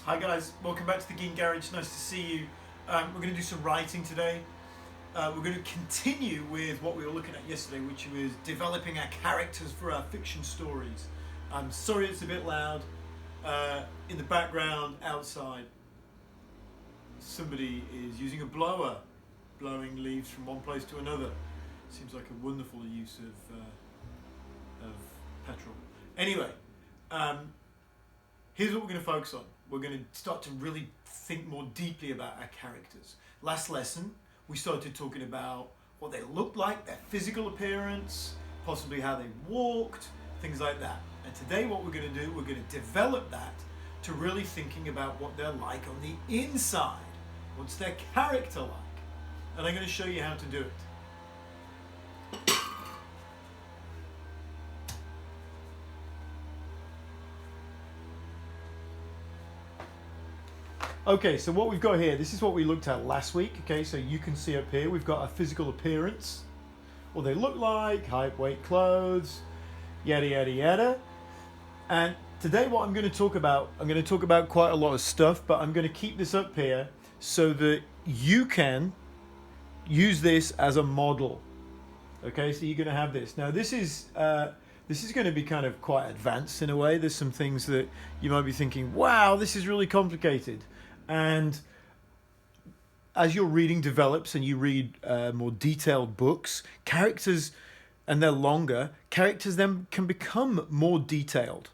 Hi guys, welcome back to the Geek Garage. Nice to see you. We're going to do some writing today. We're going to continue with what we were looking at yesterday, which was developing our characters for our fiction stories. I'm sorry it's a bit loud. In the background, outside, somebody is using a blower, blowing leaves from one place to another. Seems like a wonderful use of petrol. Anyway, here's what we're going to focus on. We're going to start to really think more deeply about our characters. Last lesson, we started talking about what they looked like, their physical appearance, possibly how they walked, things like that. And today what we're going to do, we're going to develop that to really thinking about what they're like on the inside. What's their character like? And I'm going to show you how to do it. Okay, so what we've got here, this is what we looked at last week. Okay, so you can see up here, we've got a physical appearance, what they look like, height, weight, clothes, yada, yada, yada. And today what I'm going to talk about, I'm going to talk about quite a lot of stuff, but I'm going to keep this up here so that you can use this as a model. Okay, so you're going to have this. Now this is going to be kind of quite advanced in a way. There's some things that you might be thinking, wow, this is really complicated. And as your reading develops and you read more detailed books, characters, and they're longer, characters then can become more detailed.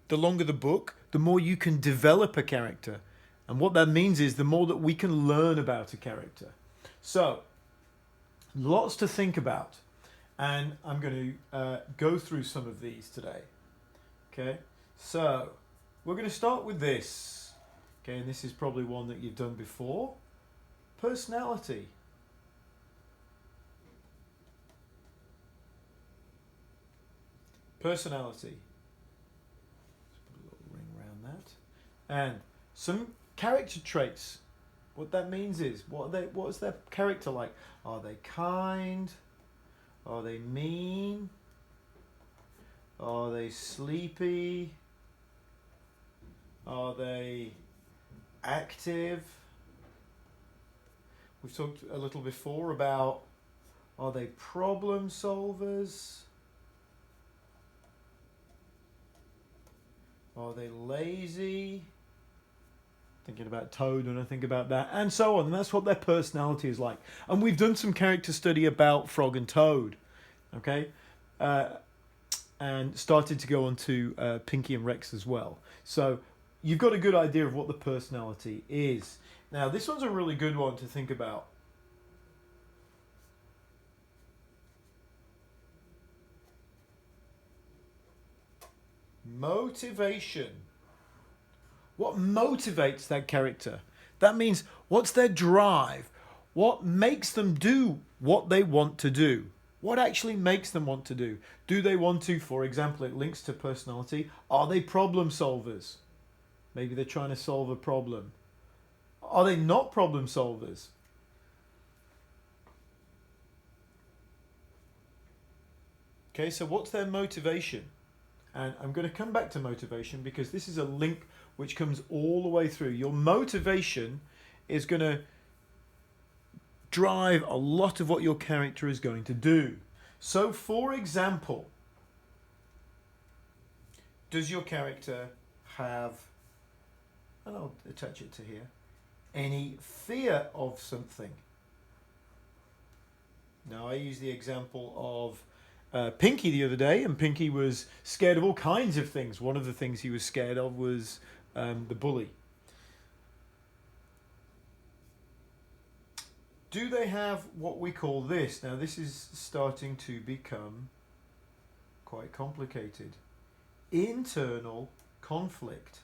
The longer the book, the more you can develop a character. And what that means is the more that we can learn about a character. So, lots to think about. And I'm going to go through some of these today. Okay, so we're going to start with this. Okay, and this is probably one that you've done before. Personality. Personality. Let's put a little ring around that. And some character traits. What that means is, what is their character like? Are they kind? Are they mean? Are they sleepy? Are they active? We've talked a little before about, are they problem solvers? Are they lazy? Thinking about Toad when I think about that, and so on. And that's what their personality is like. And we've done some character study about Frog and Toad, okay? And started to go on to Pinky and Rex as well. So you've got a good idea of what the personality is. Now, this one's a really good one to think about. Motivation. What motivates that character? That means, what's their drive? What makes them do what they want to do? What actually makes them want to do? Do they want to, for example, it links to personality, are they problem solvers? Maybe they're trying to solve a problem. Are they not problem solvers? Okay, so what's their motivation? And I'm going to come back to motivation because this is a link which comes all the way through. Your motivation is going to drive a lot of what your character is going to do. So, for example, does your character have, and I'll attach it to here, any fear of something? Now, I use the example of Pinky the other day, and Pinky was scared of all kinds of things. One of the things he was scared of was the bully. Do they have what we call this? Now, this is starting to become quite complicated. Internal conflict.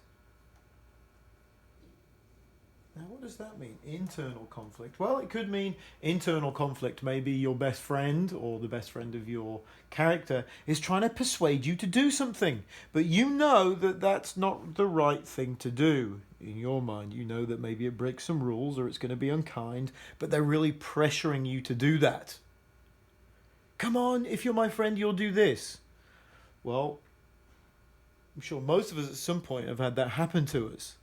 Now, what does that mean? Internal conflict. Well, it could mean internal conflict. Maybe your best friend or the best friend of your character is trying to persuade you to do something. But you know that that's not the right thing to do. In your mind, you know that maybe it breaks some rules or it's going to be unkind, but they're really pressuring you to do that. Come on, if you're my friend, you'll do this. Well, I'm sure most of us at some point have had that happen to us.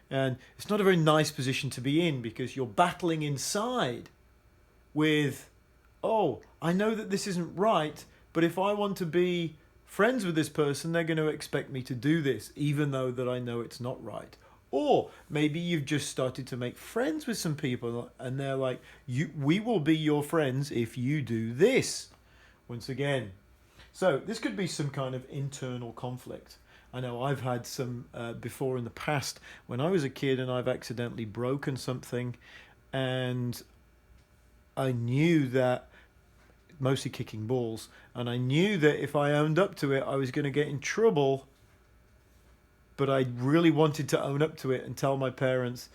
And it's not a very nice position to be in because you're battling inside with, oh, I know that this isn't right, but if I want to be friends with this person, they're going to expect me to do this, even though that I know it's not right. Or maybe you've just started to make friends with some people and they're like, we will be your friends if you do this. Once again. So this could be some kind of internal conflict. I know I've had some before in the past when I was a kid and I've accidentally broken something, and I knew that, mostly kicking balls, and I knew that if I owned up to it I was going to get in trouble, but I really wanted to own up to it and tell my parents,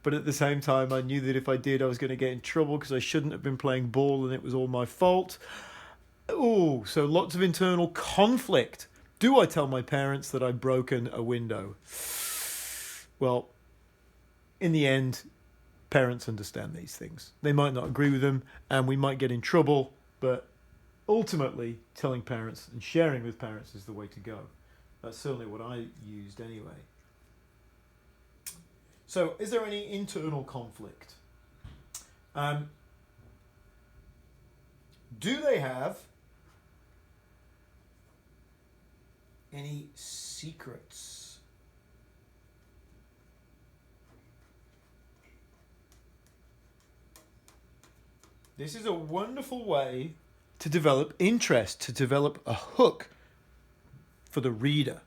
but at the same time I knew that if I did I was going to get in trouble because I shouldn't have been playing ball and it was all my fault. Oh, so lots of internal conflict. Do I tell my parents that I've broken a window? Well, in the end, parents understand these things. They might not agree with them and we might get in trouble, but ultimately telling parents and sharing with parents is the way to go. That's certainly what I used anyway. So, is there any internal conflict? Do they have any secrets? This is a wonderful way to develop interest, to develop a hook for the reader.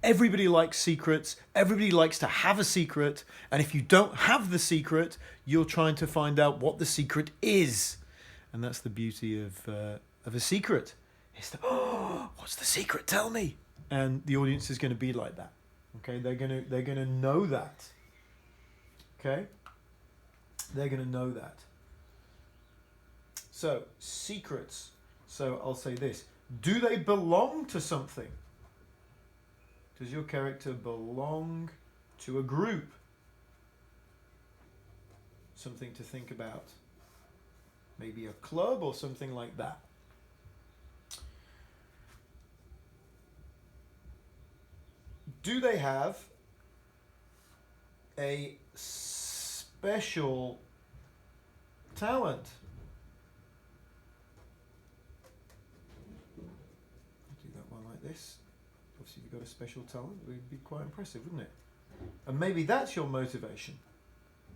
Everybody likes secrets. Everybody likes to have a secret. And if you don't have the secret, you're trying to find out what the secret is. And that's the beauty of a secret. It's the, oh, what's the secret? Tell me. And the audience is going to be like that. Okay, they're going to know that. Okay, they're going to know that. So secrets. So I'll say this: do they belong to something? Does your character belong to a group? Something to think about. Maybe a club or something like that. Do they have a special talent? I'll do that one like this. Obviously, if you've got a special talent, it would be quite impressive, wouldn't it? And maybe that's your motivation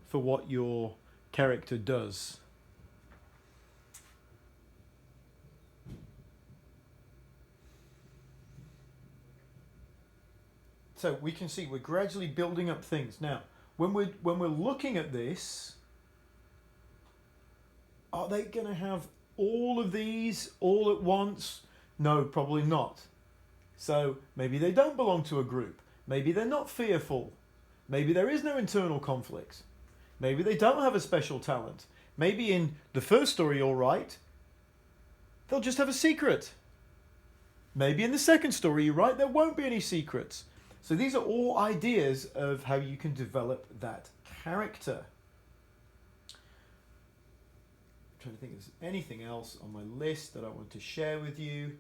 for what your character does. So we can see we're gradually building up things. Now, when we're looking at this, are they going to have all of these all at once? No, probably not. So maybe they don't belong to a group. Maybe they're not fearful. Maybe there is no internal conflict. Maybe they don't have a special talent. Maybe in the first story you'll write, they'll just have a secret. Maybe in the second story you write, there won't be any secrets. So these are all ideas of how you can develop that character. I'm trying to think if there's anything else on my list that I want to share with you.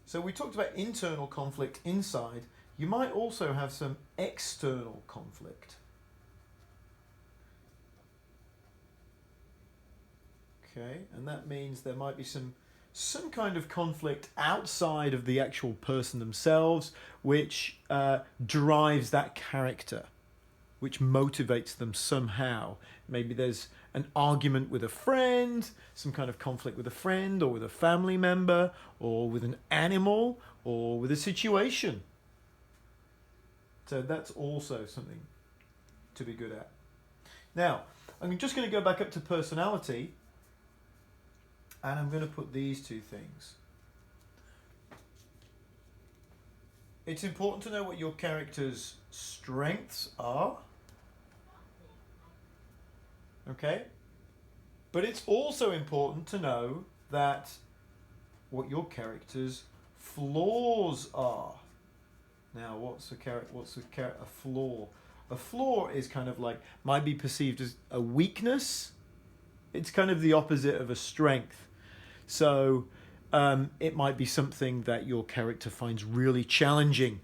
So we talked about internal conflict inside. You might also have some external conflict. Okay, and that means there might be some kind of conflict outside of the actual person themselves, which drives that character, which motivates them somehow. Maybe there's an argument with a friend, some kind of conflict with a friend or with a family member or with an animal or with a situation. So that's also something to be good at. Now, I'm just going to go back up to personality. And I'm going to put these two things. It's important to know what your character's strengths are. Okay? But it's also important to know that what your character's flaws are. Now, what's a flaw? A flaw is kind of like, might be perceived as a weakness. It's kind of the opposite of a strength. So it might be something that your character finds really challenging.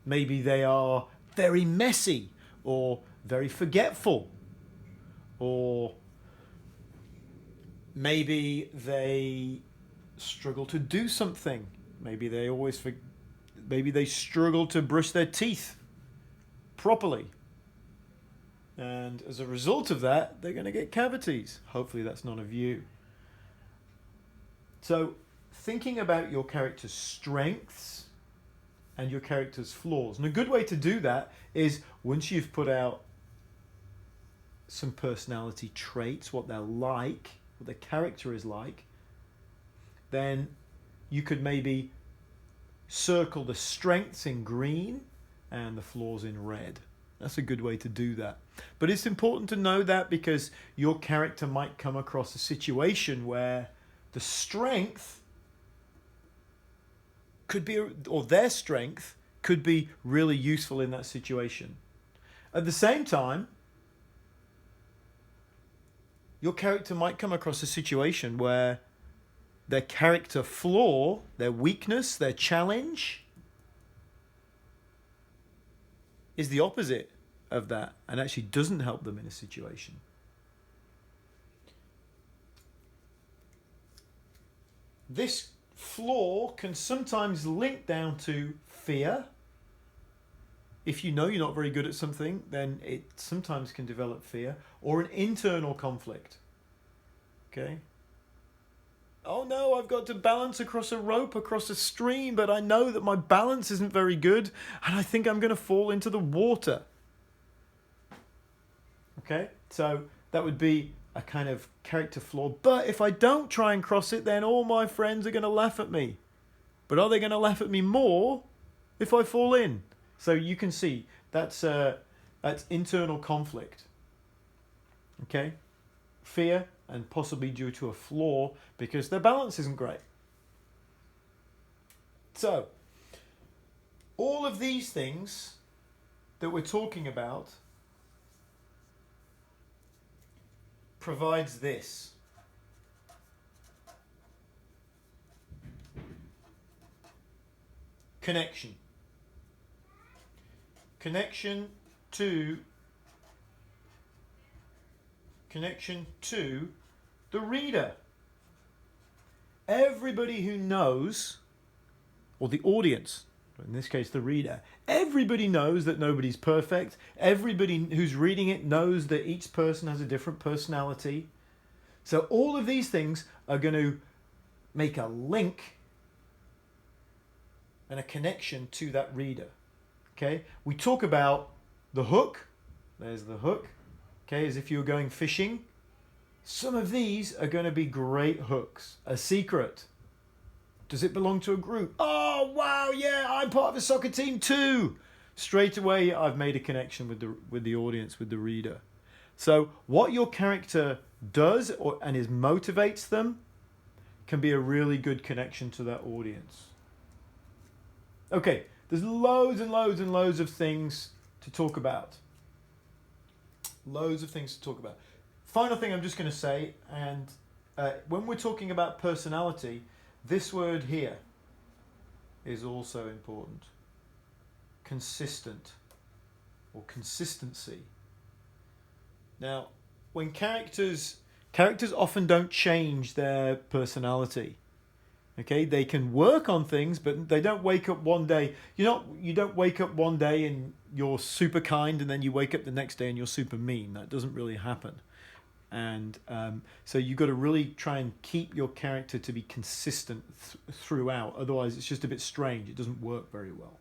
Maybe they are very messy or very forgetful, or maybe they struggle to do something. Maybe they struggle to brush their teeth properly. And as a result of that, they're going to get cavities. Hopefully that's none of you. So thinking about your character's strengths and your character's flaws. And a good way to do that is once you've put out some personality traits, what they're like, what their character is like, then you could maybe circle the strengths in green and the flaws in red. That's a good way to do that. But it's important to know that because your character might come across a situation where the strength could be, or their strength could be really useful in that situation. At the same time, your character might come across a situation where their character flaw, their weakness, their challenge is the opposite of that and actually doesn't help them in a situation. This flaw can sometimes link down to fear. If you know you're not very good at something, then it sometimes can develop fear, or an internal conflict. Okay? Oh no, I've got to balance across a rope, across a stream, but I know that my balance isn't very good, and I think I'm going to fall into the water. Okay? So that would be a kind of character flaw. But if I don't try and cross it, then all my friends are going to laugh at me. But are they going to laugh at me more if I fall in? So you can see that's internal conflict. Okay? Fear, and possibly due to a flaw because their balance isn't great. So, all of these things that we're talking about provides this. Connection. Connection to the reader. Everybody who knows, or the audience, in this case the reader, everybody knows that nobody's perfect. Everybody who's reading it knows that each person has a different personality. So all of these things are going to make a link and a connection to that reader. Okay, we talk about the hook. There's the hook. Okay, as if you were going fishing. Some of these are going to be great hooks. A secret. Does it belong to a group? Oh, wow, yeah, I'm part of a soccer team too. Straight away, I've made a connection with the audience, with the reader. So what your character does and motivates them can be a really good connection to that audience. Okay, there's loads and loads and loads of things to talk about. Loads of things to talk about. Final thing I'm just going to say, and when we're talking about personality, this word here is also important. Consistent, or consistency. Now, when characters often don't change their personality. Okay, they can work on things, but they don't wake up one day. You don't wake up one day and you're super kind, and then you wake up the next day and you're super mean. That doesn't really happen. And so you've got to really try and keep your character to be consistent throughout. Otherwise, it's just a bit strange. It doesn't work very well.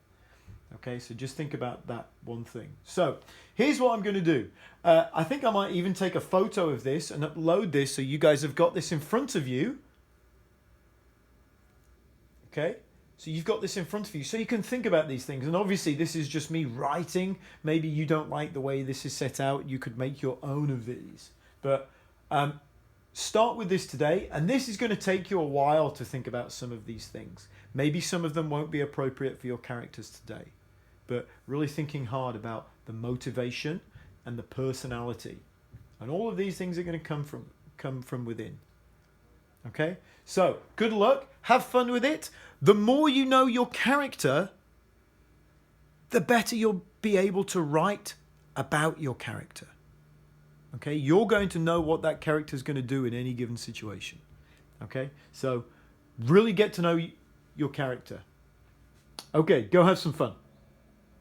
Okay, so just think about that one thing. So here's what I'm going to do. I think I might even take a photo of this and upload this so you guys have got this in front of you. Okay, so you've got this in front of you so you can think about these things. And obviously this is just me writing. Maybe you don't like the way this is set out. You could make your own of these. But start with this today. And this is going to take you a while to think about some of these things. Maybe some of them won't be appropriate for your characters today. But really thinking hard about the motivation and the personality. And all of these things are going to come from within. Okay? So, good luck. Have fun with it. The more you know your character, the better you'll be able to write about your character. Okay? You're going to know what that character is going to do in any given situation. Okay? So, really get to know your character. Okay, go have some fun.